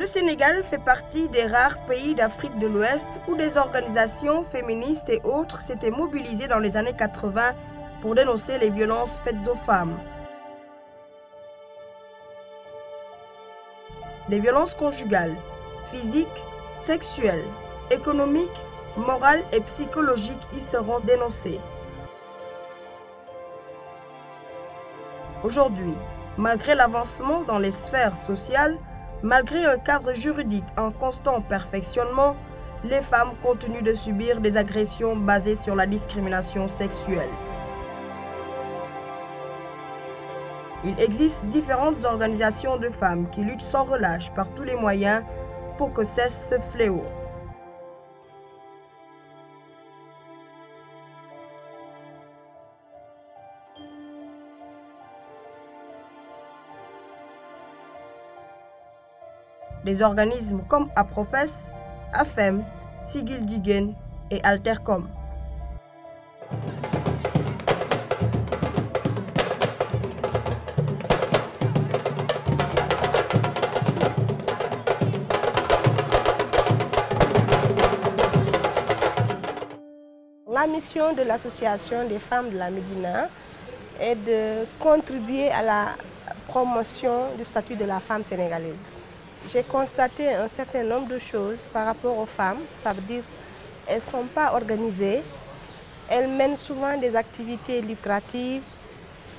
Le Sénégal fait partie des rares pays d'Afrique de l'Ouest où des organisations féministes et autres s'étaient mobilisées dans les années 80 pour dénoncer les violences faites aux femmes. Les violences conjugales, physiques, sexuelles, économiques, morales et psychologiques y seront dénoncées. Aujourd'hui, malgré l'avancement dans les sphères sociales, malgré un cadre juridique en constant perfectionnement, les femmes continuent de subir des agressions basées sur la discrimination sexuelle. Il existe différentes organisations de femmes qui luttent sans relâche par tous les moyens pour que cesse ce fléau. Des organismes comme APROFES, AFEM, Sigil Jigéen et Altercom. La mission de l'association des femmes de la Médina est de contribuer à la promotion du statut de la femme sénégalaise. J'ai constaté un certain nombre de choses par rapport aux femmes, ça veut dire qu'elles ne sont pas organisées, elles mènent souvent des activités lucratives,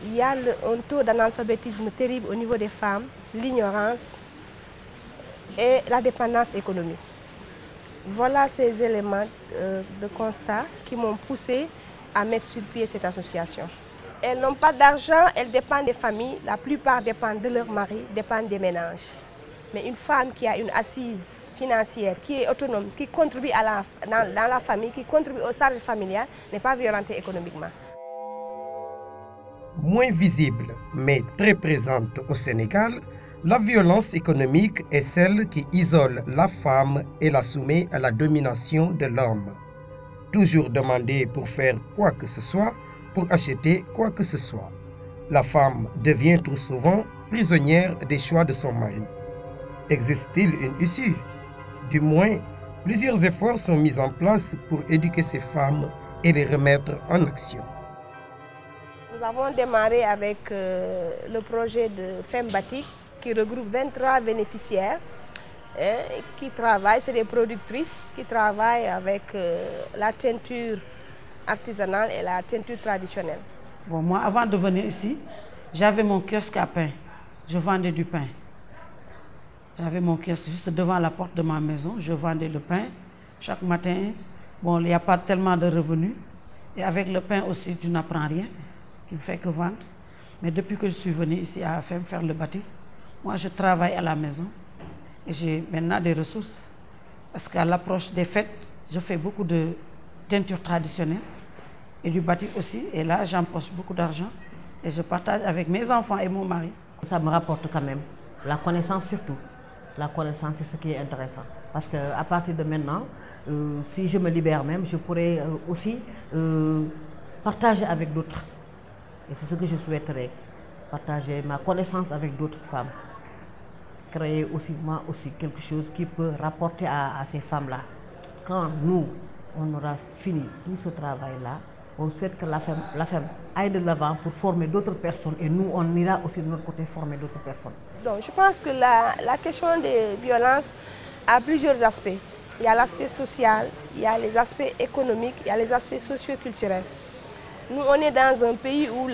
il y a un taux d'analphabétisme terrible au niveau des femmes, l'ignorance et la dépendance économique. Voilà ces éléments de constat qui m'ont poussé à mettre sur pied cette association. Elles n'ont pas d'argent, elles dépendent des familles, la plupart dépendent de leur mari, dépendent des ménages. Mais une femme qui a une assise financière, qui est autonome, qui contribue dans la famille, qui contribue aux charges familiales, n'est pas violentée économiquement. Moins visible, mais très présente au Sénégal, la violence économique est celle qui isole la femme et la soumet à la domination de l'homme. Toujours demandée pour faire quoi que ce soit, pour acheter quoi que ce soit, la femme devient trop souvent prisonnière des choix de son mari. Existe-t-il une issue? Du moins, plusieurs efforts sont mis en place pour éduquer ces femmes et les remettre en action. Nous avons démarré avec le projet de Femme Batik qui regroupe 23 bénéficiaires qui travaillent, c'est des productrices qui travaillent avec la teinture artisanale et la teinture traditionnelle. Bon, moi, avant de venir ici, j'avais mon kiosque à pain. Je vendais du pain. J'avais mon kiosque juste devant la porte de ma maison. Je vendais le pain chaque matin. Bon, il n'y a pas tellement de revenus. Et avec le pain aussi, tu n'apprends rien. Tu ne fais que vendre. Mais depuis que je suis venue ici à AFEM faire le batik, moi, je travaille à la maison. Et j'ai maintenant des ressources. Parce qu'à l'approche des fêtes, je fais beaucoup de teinture traditionnelle et du batik aussi. Et là, j'empoche beaucoup d'argent. Et je partage avec mes enfants et mon mari. Ça me rapporte quand même la connaissance surtout. La connaissance, c'est ce qui est intéressant. Parce qu'à partir de maintenant, si je me libère même, je pourrais aussi partager avec d'autres. Et c'est ce que je souhaiterais. Partager ma connaissance avec d'autres femmes. Créer aussi, moi aussi, quelque chose qui peut rapporter à ces femmes-là. Quand nous, on aura fini tout ce travail-là, on souhaite que la femme aille de l'avant pour former d'autres personnes et nous, on ira aussi de notre côté former d'autres personnes. Donc, je pense que la question des violences a plusieurs aspects. Il y a l'aspect social, il y a les aspects économiques, il y a les aspects socio-culturels. Nous, on est dans un pays où il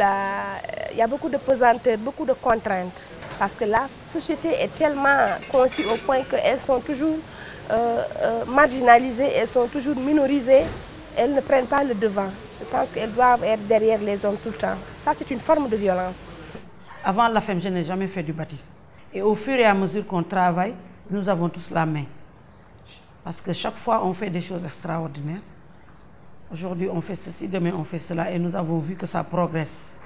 y a beaucoup de pesanteur, beaucoup de contraintes. Parce que la société est tellement conçue au point qu'elles sont toujours marginalisées, elles sont toujours minorisées, elles ne prennent pas le devant. Je pense qu'elles doivent être derrière les hommes tout le temps. Ça, c'est une forme de violence. Avant la femme, je n'ai jamais fait du batik. Et au fur et à mesure qu'on travaille, nous avons tous la main. Parce que chaque fois, on fait des choses extraordinaires. Aujourd'hui, on fait ceci, demain, on fait cela. Et nous avons vu que ça progresse.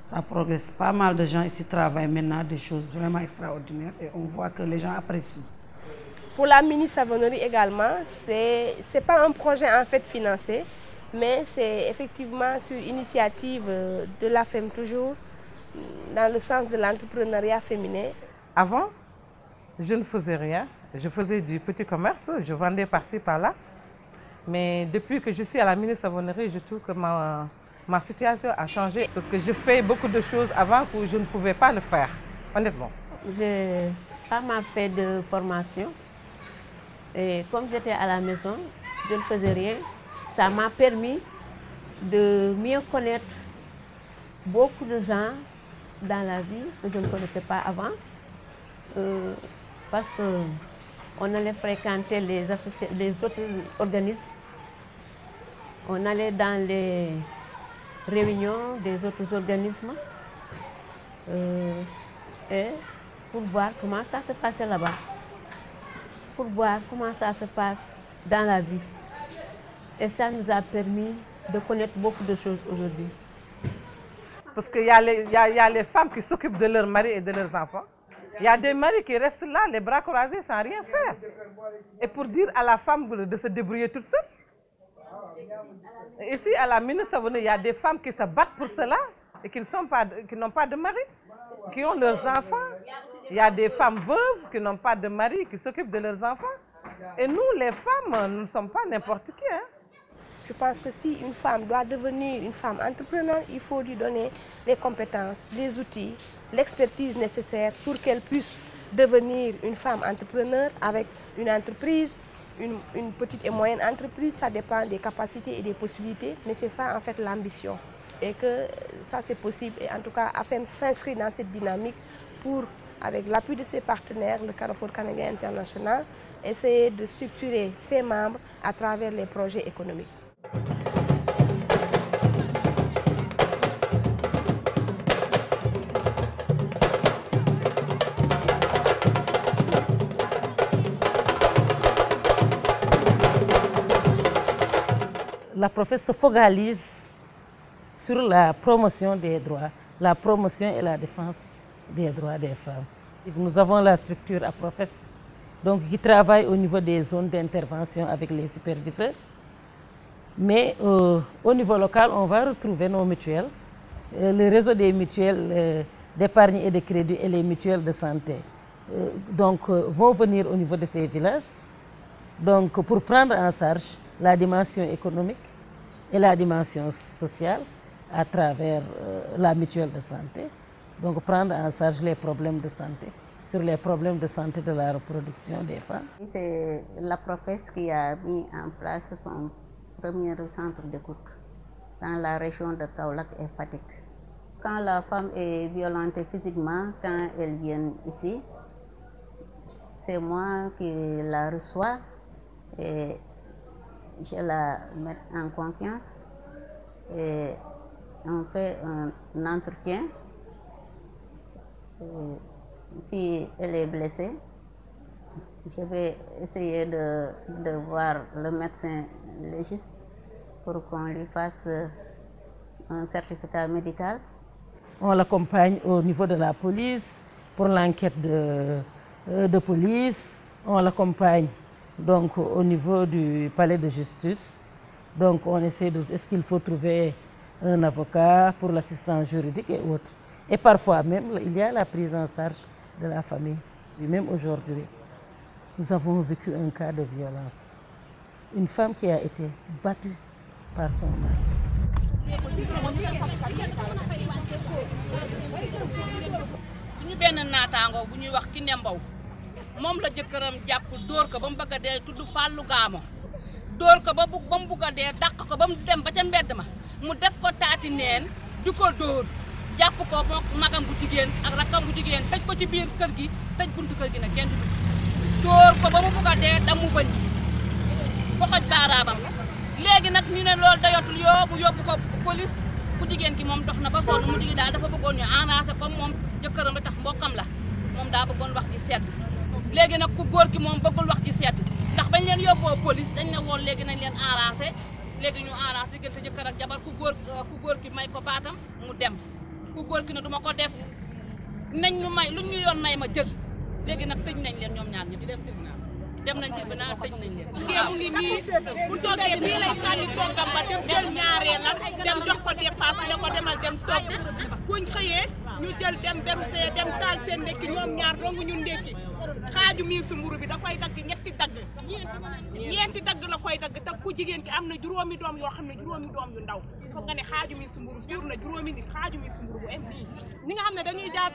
Ça progresse. Pas mal de gens ici travaillent maintenant des choses vraiment extraordinaires. Et on voit que les gens apprécient. Pour la mini-savonnerie également, ce n'est pas un projet en fait financé, mais c'est effectivement sur initiative de la femme toujours, dans le sens de l'entrepreneuriat féminin. Avant, je ne faisais rien. Je faisais du petit commerce, je vendais par-ci, par-là. Mais depuis que je suis à la mini-savonnerie, je trouve que ma situation a changé. Parce que je fais beaucoup de choses avant que je ne pouvais pas le faire, honnêtement. J'ai pas mal fait de formation. Et comme j'étais à la maison, je ne faisais rien. Ça m'a permis de mieux connaître beaucoup de gens dans la vie que je ne connaissais pas avant. Parce qu'on allait fréquenter les autres organismes. On allait dans les réunions des autres organismes et pour voir comment ça se passait là-bas. Pour voir comment ça se passe dans la vie. Et ça nous a permis de connaître beaucoup de choses aujourd'hui. Parce qu'il y a les femmes qui s'occupent de leurs maris et de leurs enfants. Il y a des maris qui restent là, les bras croisés, sans rien faire. Et pour dire à la femme de se débrouiller toute seule. Ici, à la mini-savonnerie, il y a des femmes qui se battent pour cela et qui n'ont pas de mari, qui ont leurs enfants. Il y a des femmes veuves qui n'ont pas de mari, qui s'occupent de leurs enfants. Et nous, les femmes, nous ne sommes pas n'importe qui. Hein. Je pense que si une femme doit devenir une femme entrepreneur, il faut lui donner les compétences, les outils, l'expertise nécessaire pour qu'elle puisse devenir une femme entrepreneur avec une entreprise, une petite et moyenne entreprise. Ça dépend des capacités et des possibilités, mais c'est ça en fait l'ambition. Et que ça c'est possible. Et en tout cas, AFEM s'inscrit dans cette dynamique pour, avec l'appui de ses partenaires, le Carrefour Canadien International, essayer de structurer ses membres à travers les projets économiques. La professe se focalise sur la promotion des droits, la promotion et la défense des droits des femmes. Nous avons la structure à professe, donc qui travaille au niveau des zones d'intervention avec les superviseurs. Mais au niveau local, on va retrouver nos mutuelles, le réseau des mutuelles d'épargne et de crédit et les mutuelles de santé. Vont venir au niveau de ces villages donc, pour prendre en charge la dimension économique et la dimension sociale à travers la mutuelle de santé. Donc prendre en charge les problèmes de santé, sur les problèmes de santé de la reproduction des femmes. C'est la professe qui a mis en place son premier centre d'écoute dans la région de Kaolack et Fatick. Quand la femme est violentée physiquement, quand elle vient ici, c'est moi qui la reçois et je la mets en confiance et on fait un entretien. Et si elle est blessée, je vais essayer de voir le médecin légiste pour qu'on lui fasse un certificat médical. On l'accompagne au niveau de la police pour l'enquête de police. On l'accompagne donc au niveau du palais de justice. Donc on essaie de, est-ce qu'il faut trouver un avocat pour l'assistance juridique et autres. Et parfois même, il y a la prise en charge de la famille. Et même aujourd'hui, nous avons vécu un cas de violence. Une femme qui a été battue par son mari. suñu benn naataango bu ñuy wax ki ne mbaw moom la jëkkëram jàpp dóor ko ba mu bëgg a dee tudd Fallou Gaamo dóor ko ba mu bëgg a dee dàq ko ba mu dem ba ca mbedd ma mu def ko taati neen di ko dóor jàpp ko moom magam bu jigéen ak rakkam bu jigéen tëj ko ci biir kër gi tëj buntu kër gi nag kenn du dóor ko ba mu bëgg a dee damu bëñ foxoj baaraamam léegi nag ñu ne loolu dayotul mu yóbbu ko police ku jigéen ki moom dox na ba sonn mu jigi daal dafa bëggoon ñu enragé comme moom jëkkëram la tax mbokkam la moom daa bëggoon wax ji sedd léegi nag ku góor ki moom bëggul wax ji sedd ndax bañ leen yóbboo police dañ ne woon léegi nañ leen enragé léegi ñu enragé diggante jëkkër ak jabar ku góor ki may ko baatam mu dem ku góor ki ne duma ko def nañ ñu may luñ ñu yoon may ma jël léegi nag tëj nañ leen ñoom ñaar ñëpp dem nañ tribunal tëj nañ leen. mu ngi nii bu toogee nii lay sànni toggam ba dem jël ñaareelam dem jox ko dépasse ne ko demal dem togg buñ xëyee ñu jël dem beru fee dem taal seen ndekki ñoom ñaar dong ñu ndekki xaaju mi su mburu bi da koy dagg ñetti dagg ñeenti dagg la koy dagg te ku jigéen ki am na juróomi doom yoo xam ne juróomi doom yu ndaw foog nga ne xaaju mi su mburu suur na juróomi nit xaaju mi su mburu bu em bii ñi nga xam ne dañuy jàpp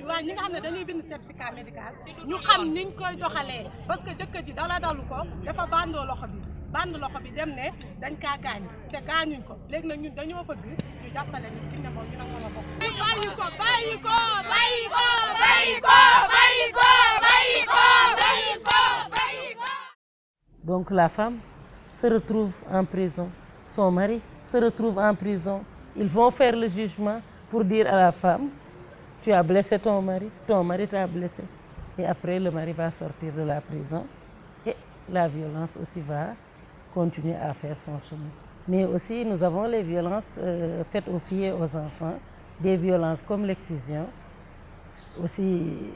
waaye ñi nga xam ne dañuy bind certificat médical ñu xam niñ koy doxalee parce que jëkkër ji dara dalu ko dafa bandoo loxo bi dem ne dañ kaa gaañ te gaañuñ ko léegi nag ñun dañoo bëgg ñu jàppale ñu Kiné Mbow ñu nag mën a bokk bàyyi ko bàyyi ko bàyyi ko bàyyi ko bàyyi ko bàyyi ko bàyyi ko bàyyi ko. Donc la femme se retrouve en prison, son mari se retrouve en prison. Ils vont faire le jugement pour dire à la femme, tu as blessé ton mari t'a blessé. Et après le mari va sortir de la prison et la violence aussi va continuer à faire son chemin. Mais aussi nous avons les violences faites aux filles et aux enfants, des violences comme l'excision, aussi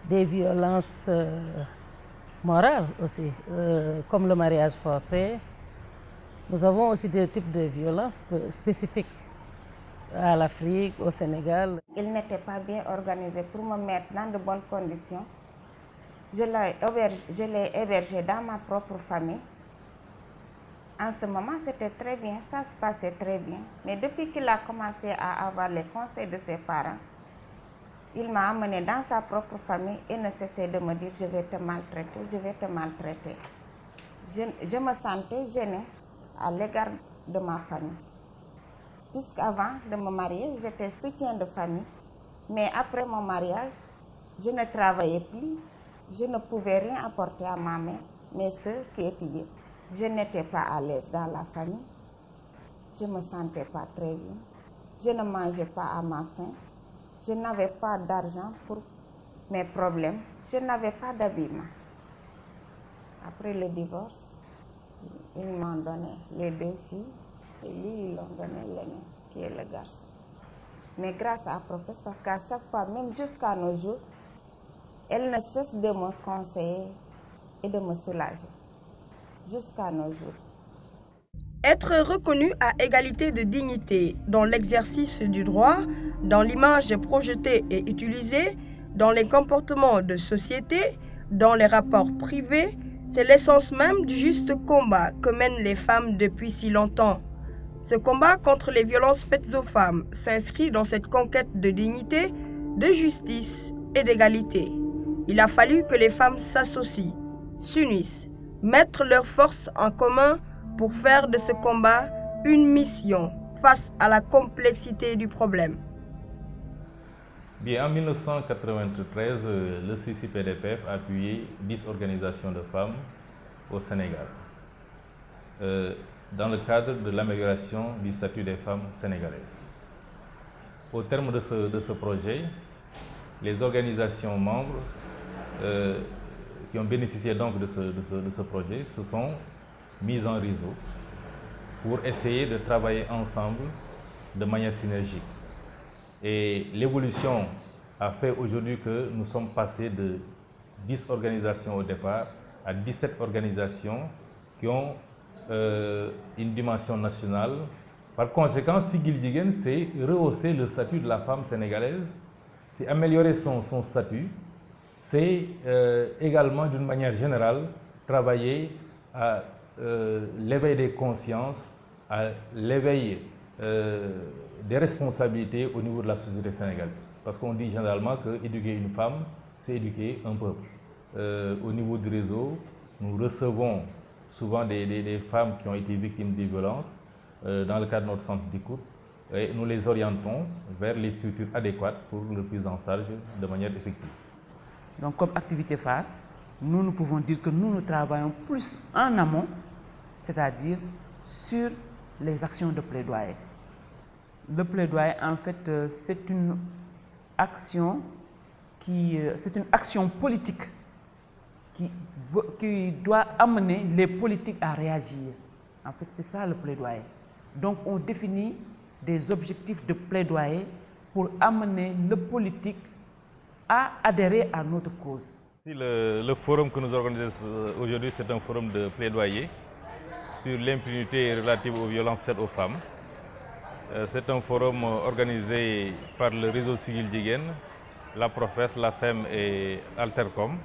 des violences morales aussi, comme le mariage forcé. Nous avons aussi des types de violences spécifiques à l'Afrique, au Sénégal. Il n'était pas bien organisé pour me mettre dans de bonnes conditions. Je l'ai hébergé dans ma propre famille. En ce moment, c'était très bien, ça se passait très bien. Mais depuis qu'il a commencé à avoir les conseils de ses parents, il m'a amené dans sa propre famille et ne cessait de me dire « je vais te maltraiter, je vais te maltraiter ». Je me sentais gênée à l'égard de ma famille. Puisqu'avant de me marier, j'étais soutien de famille. Mais après mon mariage, je ne travaillais plus, je ne pouvais rien apporter à ma mère, mes soeurs qui étudiaient. Je n'étais pas à l'aise dans la famille, je ne me sentais pas très bien, je ne mangeais pas à ma faim, je n'avais pas d'argent pour mes problèmes, je n'avais pas d'habillement. Après le divorce, ils m'ont donné les 2 filles et lui, ils l'ont donné l'aîné, qui est le garçon. Mais grâce à Professe, parce qu'à chaque fois, même jusqu'à nos jours, elle ne cesse de me conseiller et de me soulager. Jusqu'à nos jours. Être reconnu à égalité de dignité dans l'exercice du droit, dans l'image projetée et utilisée, dans les comportements de société, dans les rapports privés, c'est l'essence même du juste combat que mènent les femmes depuis si longtemps. Ce combat contre les violences faites aux femmes s'inscrit dans cette conquête de dignité, de justice et d'égalité. Il a fallu que les femmes s'associent, s'unissent, mettre leurs forces en commun pour faire de ce combat une mission face à la complexité du problème. Bien, en 1993, le CICPDPF a appuyé 10 organisations de femmes au Sénégal dans le cadre de l'amélioration du statut des femmes sénégalaises. Au terme de ce projet, les organisations membres qui ont bénéficié donc de ce projet se sont mises en réseau pour essayer de travailler ensemble de manière synergique. Et l'évolution a fait aujourd'hui que nous sommes passés de 10 organisations au départ à 17 organisations qui ont une dimension nationale. Par conséquent, Siggil Jigéen, c'est rehausser le statut de la femme sénégalaise, c'est améliorer son statut, c'est également d'une manière générale travailler à l'éveil des consciences, à l'éveil des responsabilités au niveau de la société sénégalaise. Parce qu'on dit généralement qu'éduquer une femme, c'est éduquer un peuple. Au niveau du réseau, nous recevons souvent des femmes qui ont été victimes de violences dans le cadre de notre centre d'écoute et nous les orientons vers les structures adéquates pour leur prise en charge de manière effective. Donc comme activité phare, nous pouvons dire que nous travaillons plus en amont, c'est-à-dire sur les actions de plaidoyer. Le plaidoyer, en fait, c'est une action politique qui doit amener les politiques à réagir. En fait, c'est ça le plaidoyer. Donc, on définit des objectifs de plaidoyer pour amener le politique à adhérer à notre cause. Si le forum que nous organisons aujourd'hui, c'est un forum de plaidoyer sur l'impunité relative aux violences faites aux femmes. C'est un forum organisé par le réseau Siggil Jigéen, la Professe, la FEM et Altercom.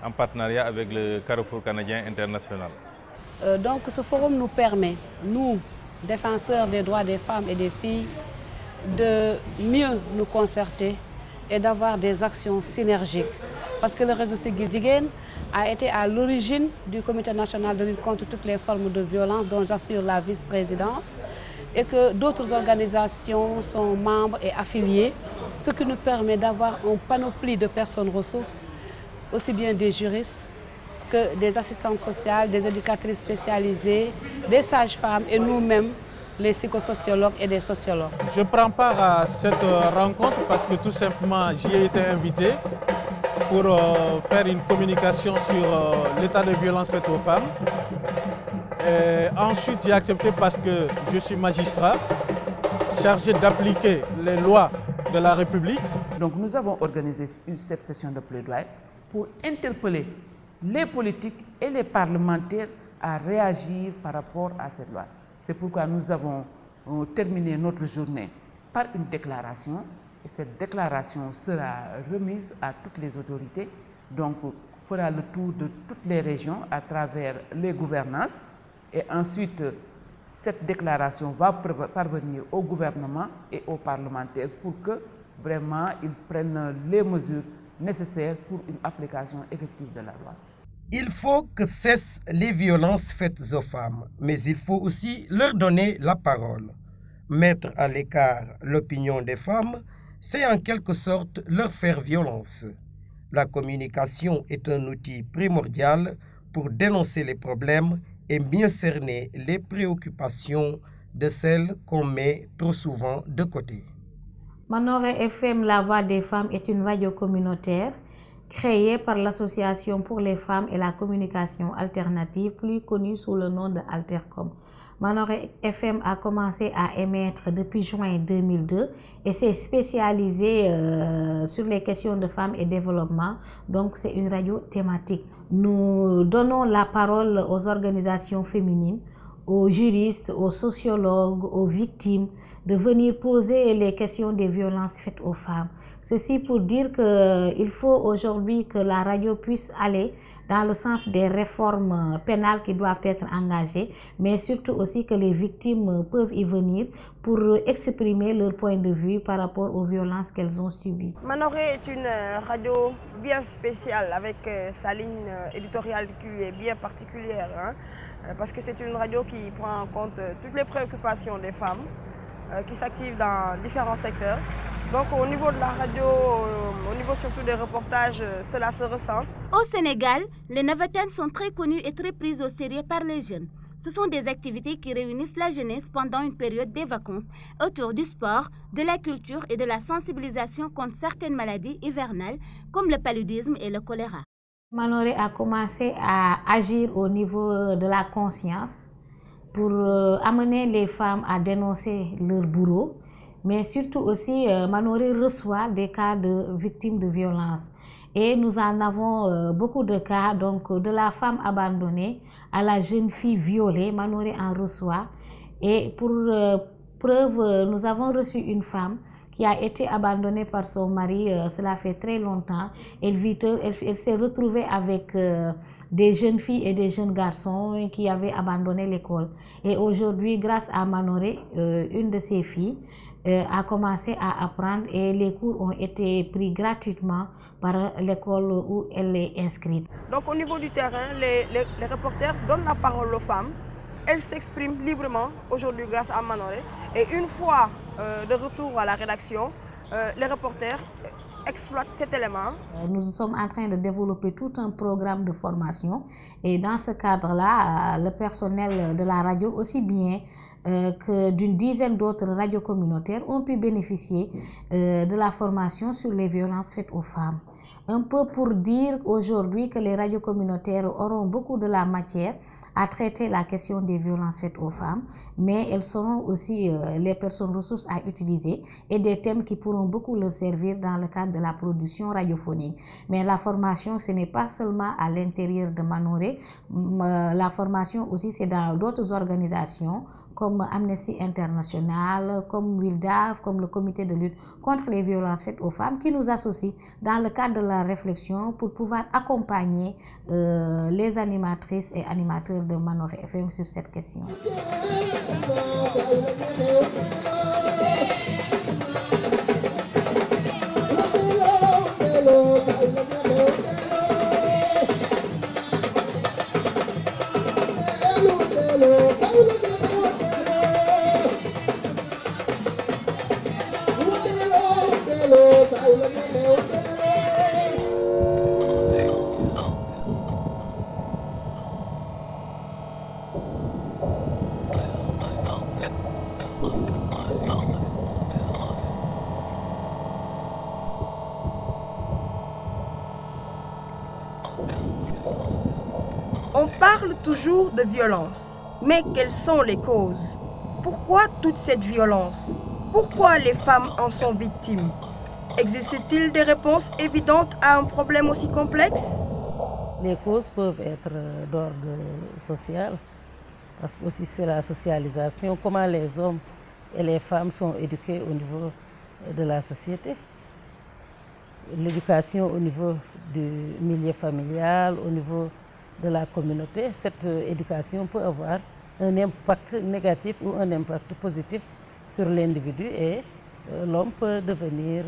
en partenariat avec le Carrefour canadien international. Donc ce forum nous permet, nous, défenseurs des droits des femmes et des filles, de mieux nous concerter et d'avoir des actions synergiques. Parce que le réseau Siggil Jigéen a été à l'origine du Comité national de lutte contre toutes les formes de violence dont j'assure la vice-présidence et que d'autres organisations sont membres et affiliées, ce qui nous permet d'avoir un panoplie de personnes ressources, aussi bien des juristes que des assistantes sociales, des éducatrices spécialisées, des sages-femmes et nous-mêmes, les psychosociologues et des sociologues. Je prends part à cette rencontre parce que tout simplement j'y ai été invité pour faire une communication sur l'état de violence faite aux femmes. Et ensuite j'ai accepté parce que je suis magistrat chargé d'appliquer les lois de la République. Donc nous avons organisé cette session de plaidoyer pour interpeller les politiques et les parlementaires à réagir par rapport à cette loi. C'est pourquoi nous avons terminé notre journée par une déclaration et cette déclaration sera remise à toutes les autorités, donc fera le tour de toutes les régions à travers les gouvernances et ensuite cette déclaration va parvenir au gouvernement et aux parlementaires pour que vraiment ils prennent les mesures nécessaires pour une application effective de la loi. Il faut que cessent les violences faites aux femmes, mais il faut aussi leur donner la parole. Mettre à l'écart l'opinion des femmes, c'est en quelque sorte leur faire violence. La communication est un outil primordial pour dénoncer les problèmes et mieux cerner les préoccupations de celles qu'on met trop souvent de côté. Manoré FM, la voix des femmes, est une radio communautaire créée par l'Association pour les femmes et la communication alternative, plus connue sous le nom de Altercom. Manoré FM a commencé à émettre depuis juin 2002 et s'est spécialisé sur les questions de femmes et développement. Donc c'est une radio thématique. Nous donnons la parole aux organisations féminines, aux juristes, aux sociologues, aux victimes, de venir poser les questions des violences faites aux femmes. Ceci pour dire qu'il faut aujourd'hui que la radio puisse aller dans le sens des réformes pénales qui doivent être engagées, mais surtout aussi que les victimes peuvent y venir pour exprimer leur point de vue par rapport aux violences qu'elles ont subies. Manoré est une radio bien spéciale avec sa ligne éditoriale qui est bien particulière, hein, parce que c'est une radio qui prend en compte toutes les préoccupations des femmes qui s'activent dans différents secteurs. Donc au niveau de la radio, au niveau surtout des reportages, cela se ressent. Au Sénégal, les Navatannes sont très connues et très prises au sérieux par les jeunes. Ce sont des activités qui réunissent la jeunesse pendant une période des vacances autour du sport, de la culture et de la sensibilisation contre certaines maladies hivernales comme le paludisme et le choléra. Manoré a commencé à agir au niveau de la conscience pour amener les femmes à dénoncer leur bourreau, mais surtout aussi Manoré reçoit des cas de victimes de violences. Et nous en avons beaucoup de cas, donc de la femme abandonnée à la jeune fille violée, Manoré en reçoit. Et pour preuve, nous avons reçu une femme qui a été abandonnée par son mari, cela fait très longtemps. Elle s'est retrouvée avec des jeunes filles et des jeunes garçons qui avaient abandonné l'école. Et aujourd'hui, grâce à Manoré, une de ses filles a commencé à apprendre et les cours ont été pris gratuitement par l'école où elle est inscrite. Donc au niveau du terrain, les reporters donnent la parole aux femmes. Elles s'expriment librement aujourd'hui grâce à Manoré. Et une fois de retour à la rédaction, les reporters exploitent cet élément. Nous sommes en train de développer tout un programme de formation et dans ce cadre-là, le personnel de la radio, aussi bien que d'une dizaine d'autres radios communautaires, ont pu bénéficier de la formation sur les violences faites aux femmes. Un peu pour dire aujourd'hui que les radios communautaires auront beaucoup de la matière à traiter la question des violences faites aux femmes, mais elles seront aussi les personnes ressources à utiliser et des thèmes qui pourront beaucoup leur servir dans le cadre de la production radiophonique. Mais la formation, ce n'est pas seulement à l'intérieur de Manoré. La formation aussi, c'est dans d'autres organisations comme Amnesty International, comme WILDAF, comme le comité de lutte contre les violences faites aux femmes qui nous associent dans le cadre de la réflexion pour pouvoir accompagner les animatrices et animateurs de Manoré FM sur cette question. On parle toujours de violence, mais quelles sont les causes? Pourquoi toute cette violence? Pourquoi les femmes en sont victimes? Existe-t-il des réponses évidentes à un problème aussi complexe? Les causes peuvent être d'ordre social, parce que aussi c'est la socialisation, comment les hommes et les femmes sont éduqués au niveau de la société. L'éducation au niveau du milieu familial, au niveau de la communauté, cette éducation peut avoir un impact négatif ou un impact positif sur l'individu et l'homme peut devenir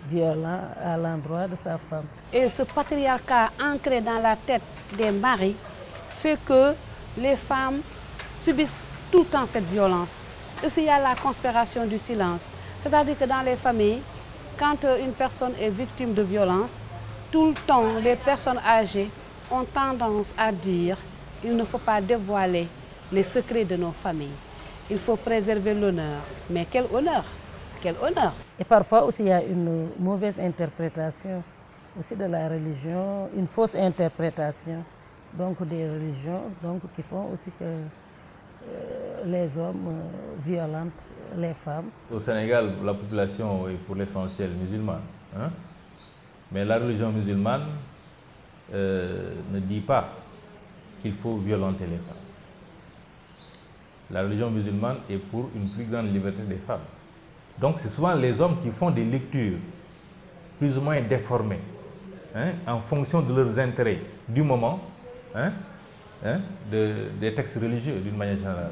violent à l'endroit de sa femme. Et ce patriarcat ancré dans la tête des maris fait que les femmes subissent tout le temps cette violence. Aussi, il y a la conspiration du silence. C'est-à-dire que dans les familles, quand une personne est victime de violence, tout le temps, les personnes âgées ont tendance à dire qu'il ne faut pas dévoiler les secrets de nos familles. Il faut préserver l'honneur. Mais quel honneur? Quel honneur! Et parfois aussi, il y a une mauvaise interprétation aussi de la religion, une fausse interprétation donc des religions donc, qui font aussi que les hommes violentent les femmes. Au Sénégal, la population est pour l'essentiel musulmane. Hein? Mais la religion musulmane ne dit pas qu'il faut violenter les femmes. La religion musulmane est pour une plus grande liberté des femmes. Donc c'est souvent les hommes qui font des lectures plus ou moins déformées hein, en fonction de leurs intérêts du moment des textes religieux d'une manière générale.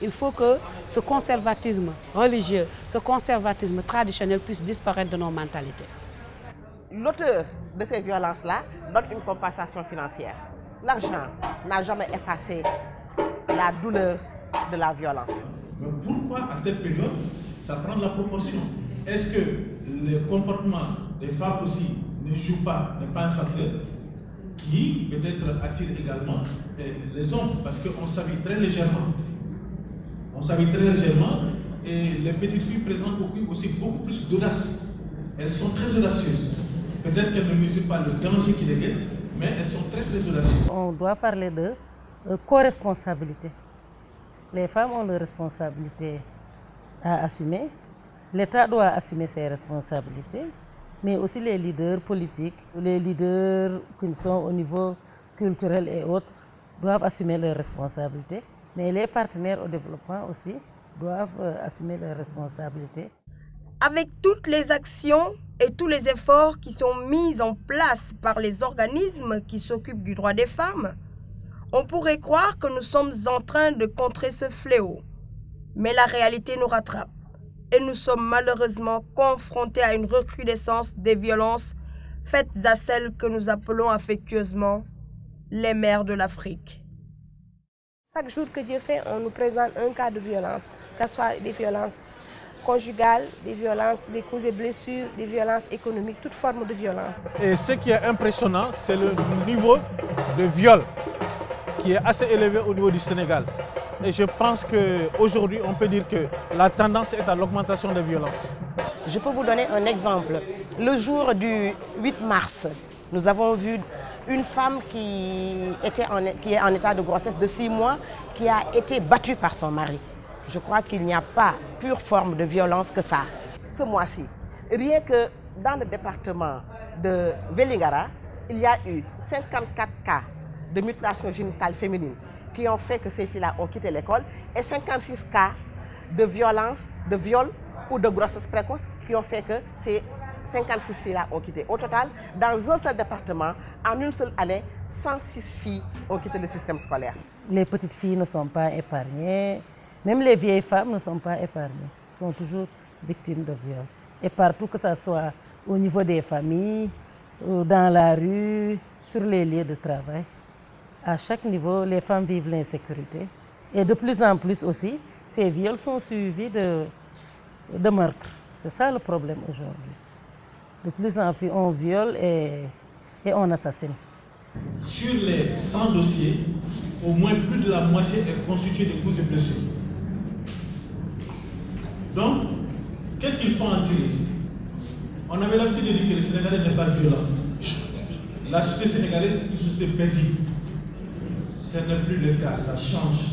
Il faut que ce conservatisme religieux, ce conservatisme traditionnel puisse disparaître de nos mentalités. L'auteur de ces violences-là donne une compensation financière. L'argent n'a jamais effacé la douleur de la violence. Donc pourquoi à telle période ça prend la proportion? Est-ce que le comportement des femmes aussi ne joue pas, n'est pas un facteur qui peut-être attire également les hommes? Parce qu'on s'habille très légèrement. On s'habille très légèrement et les petites filles présentent aussi beaucoup plus d'audace. Elles sont très audacieuses. Peut-être qu'elles ne mesurent pas le danger qui les guette, mais elles sont très très audacieuses. On doit parler de co-responsabilité. Les femmes ont leurs responsabilités à assumer. L'État doit assumer ses responsabilités, mais aussi les leaders politiques, les leaders qui sont au niveau culturel et autres doivent assumer leurs responsabilités. Mais les partenaires au développement aussi doivent assumer leurs responsabilités. Avec toutes les actions et tous les efforts qui sont mis en place par les organismes qui s'occupent du droit des femmes, on pourrait croire que nous sommes en train de contrer ce fléau. Mais la réalité nous rattrape et nous sommes malheureusement confrontés à une recrudescence des violences faites à celles que nous appelons affectueusement les mères de l'Afrique. Chaque jour que Dieu fait, on nous présente un cas de violence, que ce soit des violences conjugales, des violences, des coups et blessures, des violences économiques, toute forme de violence. Et ce qui est impressionnant, c'est le niveau de viol qui est assez élevé au niveau du Sénégal. Et je pense qu'aujourd'hui, on peut dire que la tendance est à l'augmentation des violences. Je peux vous donner un exemple. Le jour du 8 mars, nous avons vu une femme qui est en état de grossesse de 6 mois, qui a été battue par son mari. Je crois qu'il n'y a pas pure forme de violence que ça. Ce mois-ci, rien que dans le département de Vélingara, il y a eu 54 cas de mutilation génitale féminine qui ont fait que ces filles-là ont quitté l'école et 56 cas de violence, de viol ou de grossesse précoce qui ont fait que ces 56 filles-là ont quitté. Au total, dans un seul département, en une seule année, 106 filles ont quitté le système scolaire. Les petites filles ne sont pas épargnées, même les vieilles femmes ne sont pas épargnées, sont toujours victimes de viol. Et partout, que ce soit au niveau des familles, dans la rue, sur les lieux de travail, à chaque niveau, les femmes vivent l'insécurité. Et de plus en plus aussi, ces viols sont suivis de meurtres. C'est ça le problème aujourd'hui. De plus en plus, on viole et on assassine. Sur les 100 dossiers, au moins plus de la moitié est constituée de coups et blessures. Donc, qu'est-ce qu'il faut en tirer? On avait l'habitude de dire que le Sénégalais n'est pas violent. La société sénégalaise est une société paisible. Ce n'est plus le cas, ça change.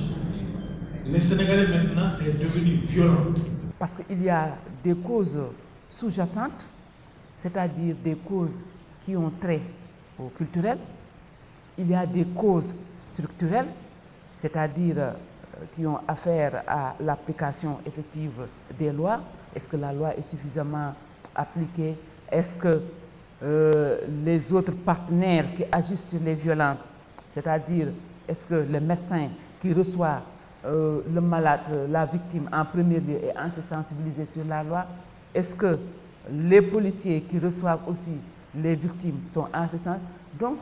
Le Sénégalais maintenant est devenu violent. Parce qu'il y a des causes sous-jacentes, c'est-à-dire des causes qui ont trait au culturel. Il y a des causes structurelles, c'est-à-dire qui ont affaire à l'application effective des lois. Est-ce que la loi est suffisamment appliquée? Est-ce que les autres partenaires qui agissent sur les violences, c'est-à-dire est-ce que le médecin qui reçoit le malade, la victime en premier lieu est assez sensibilisé sur la loi? Est-ce que les policiers qui reçoivent aussi les victimes sont assez sensibles? Donc,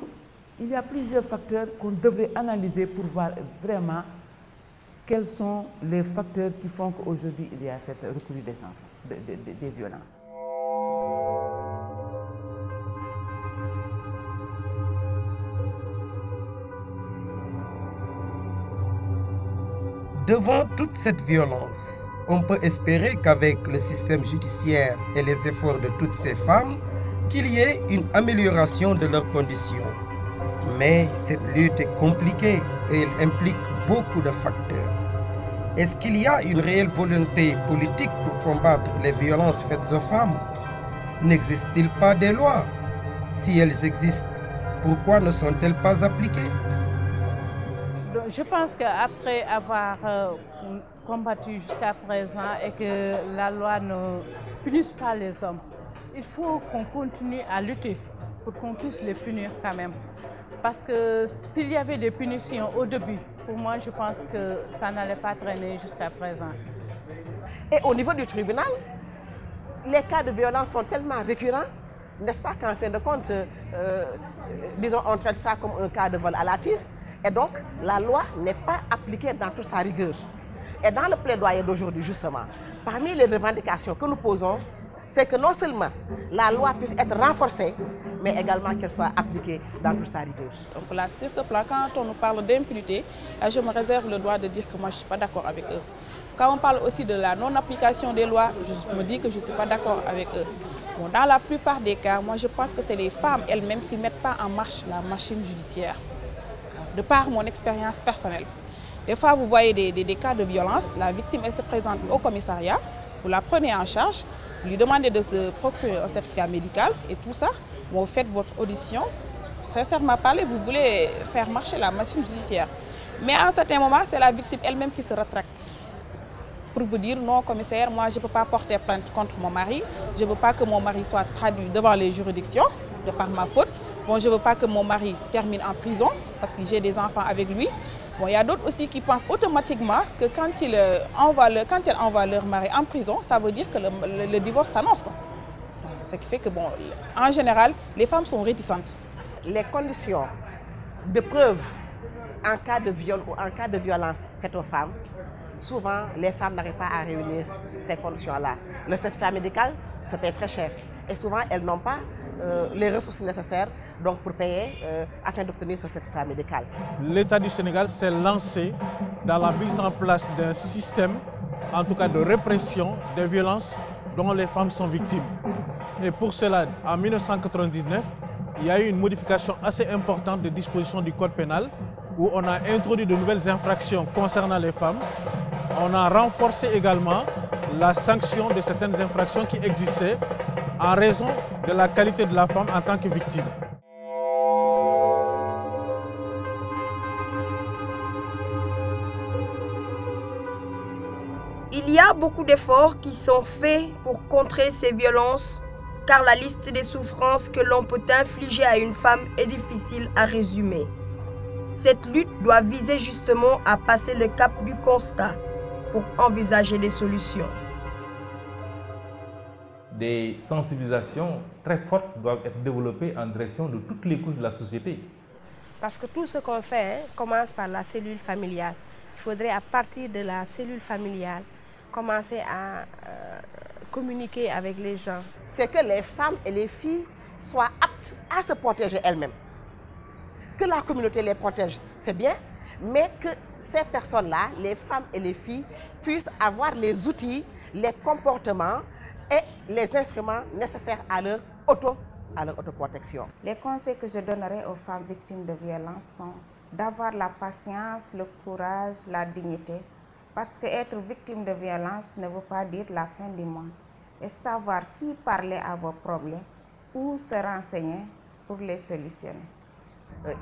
il y a plusieurs facteurs qu'on devrait analyser pour voir vraiment quels sont les facteurs qui font qu'aujourd'hui il y a cette recrudescence des violences. Devant toute cette violence, on peut espérer qu'avec le système judiciaire et les efforts de toutes ces femmes, qu'il y ait une amélioration de leurs conditions. Mais cette lutte est compliquée et elle implique beaucoup de facteurs. Est-ce qu'il y a une réelle volonté politique pour combattre les violences faites aux femmes? N'existe-t-il pas des lois? Si elles existent, pourquoi ne sont-elles pas appliquées? Je pense qu'après avoir combattu jusqu'à présent et que la loi ne punisse pas les hommes, il faut qu'on continue à lutter pour qu'on puisse les punir quand même. Parce que s'il y avait des punitions au début, pour moi, je pense que ça n'allait pas traîner jusqu'à présent. Et au niveau du tribunal, les cas de violence sont tellement récurrents, n'est-ce pas qu'en fin de compte, disons, on traite ça comme un cas de vol à la tire. Et donc, la loi n'est pas appliquée dans toute sa rigueur. Et dans le plaidoyer d'aujourd'hui, justement, parmi les revendications que nous posons, c'est que non seulement la loi puisse être renforcée, mais également qu'elle soit appliquée dans toute sa rigueur. Donc là, sur ce plan, quand on nous parle d'impunité, je me réserve le droit de dire que moi, je ne suis pas d'accord avec eux. Quand on parle aussi de la non-application des lois, je me dis que je ne suis pas d'accord avec eux. Bon, dans la plupart des cas, moi, je pense que c'est les femmes elles-mêmes qui ne mettent pas en marche la machine judiciaire. De par mon expérience personnelle. Des fois, vous voyez des cas de violence, la victime, elle se présente au commissariat, vous la prenez en charge, vous lui demandez de se procurer un certificat médical et tout ça, vous faites votre audition, sincèrement parlé, vous voulez faire marcher la machine judiciaire. Mais à un certain moment, c'est la victime elle-même qui se rétracte. Pour vous dire, non, commissaire, moi, je ne peux pas porter plainte contre mon mari, je ne veux pas que mon mari soit traduit devant les juridictions, de par ma faute. Bon, je ne veux pas que mon mari termine en prison parce que j'ai des enfants avec lui. Bon, il y a d'autres aussi qui pensent automatiquement que quand elle envoie leur mari en prison, ça veut dire que le divorce s'annonce. Ce qui fait que, bon, en général, les femmes sont réticentes. Les conditions de preuve en cas de viol ou en cas de violence faite aux femmes, souvent, les femmes n'arrivent pas à réunir ces conditions-là. Le certificat médical, ça paye très cher. Et souvent, elles n'ont pas les ressources nécessaires donc, pour payer afin d'obtenir ce certificat médical. L'État du Sénégal s'est lancé dans la mise en place d'un système, en tout cas de répression des violences dont les femmes sont victimes. Et pour cela, en 1999, il y a eu une modification assez importante des dispositions du Code pénal où on a introduit de nouvelles infractions concernant les femmes. On a renforcé également la sanction de certaines infractions qui existaient en raison de la qualité de la femme en tant que victime. Il y a beaucoup d'efforts qui sont faits pour contrer ces violences, car la liste des souffrances que l'on peut infliger à une femme est difficile à résumer. Cette lutte doit viser justement à passer le cap du constat pour envisager des solutions. Des sensibilisations très fortes doivent être développées en direction de toutes les couches de la société. Parce que tout ce qu'on fait commence par la cellule familiale. Il faudrait à partir de la cellule familiale commencer à communiquer avec les gens. C'est que les femmes et les filles soient aptes à se protéger elles-mêmes. Que la communauté les protège, c'est bien, mais que ces personnes-là, les femmes et les filles, puissent avoir les outils, les comportements et les instruments nécessaires à leur autoprotection. Les conseils que je donnerai aux femmes victimes de violences sont d'avoir la patience, le courage, la dignité, parce qu'être victime de violence ne veut pas dire la fin du monde, et savoir qui parler à vos problèmes, où se renseigner pour les solutionner.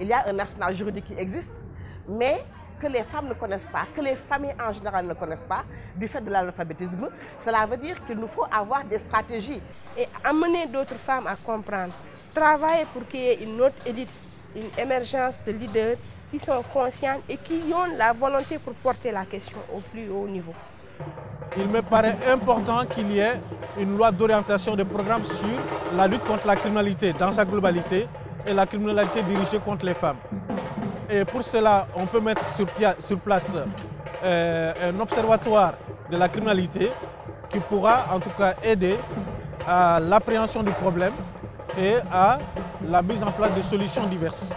Il y a un arsenal juridique qui existe, mais que les femmes ne connaissent pas, que les familles en général ne connaissent pas, du fait de l'analphabétisme. Cela veut dire qu'il nous faut avoir des stratégies. Et amener d'autres femmes à comprendre. Travailler pour qu'il y ait une autre élite, une émergence de leaders qui sont conscients et qui ont la volonté pour porter la question au plus haut niveau. Il me paraît important qu'il y ait une loi d'orientation des programmes sur la lutte contre la criminalité dans sa globalité et la criminalité dirigée contre les femmes. Et pour cela, on peut mettre sur place un observatoire de la criminalité qui pourra en tout cas aider à l'appréhension du problème et à la mise en place de solutions diverses.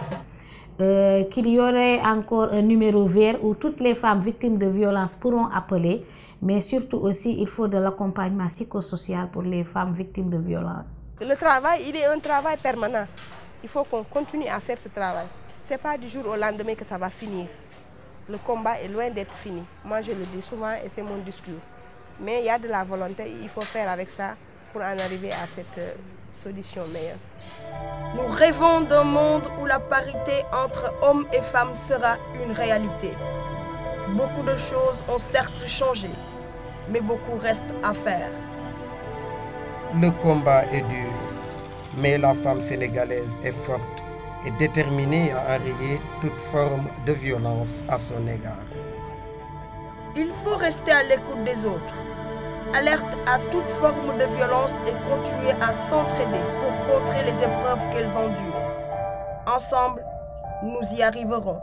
Qu'il y aurait encore un numéro vert où toutes les femmes victimes de violences pourront appeler, mais surtout aussi il faut de l'accompagnement psychosocial pour les femmes victimes de violences. Le travail, il est un travail permanent. Il faut qu'on continue à faire ce travail. Ce n'est pas du jour au lendemain que ça va finir. Le combat est loin d'être fini. Moi, je le dis souvent et c'est mon discours. Mais il y a de la volonté, il faut faire avec ça pour en arriver à cette solution meilleure. Nous rêvons d'un monde où la parité entre hommes et femmes sera une réalité. Beaucoup de choses ont certes changé, mais beaucoup reste à faire. Le combat est dur, mais la femme sénégalaise est forte et déterminée à enrayer toute forme de violence à son égard. Il faut rester à l'écoute des autres, alerte à toute forme de violence et continuer à s'entraider pour contrer les épreuves qu'elles endurent. Ensemble, nous y arriverons.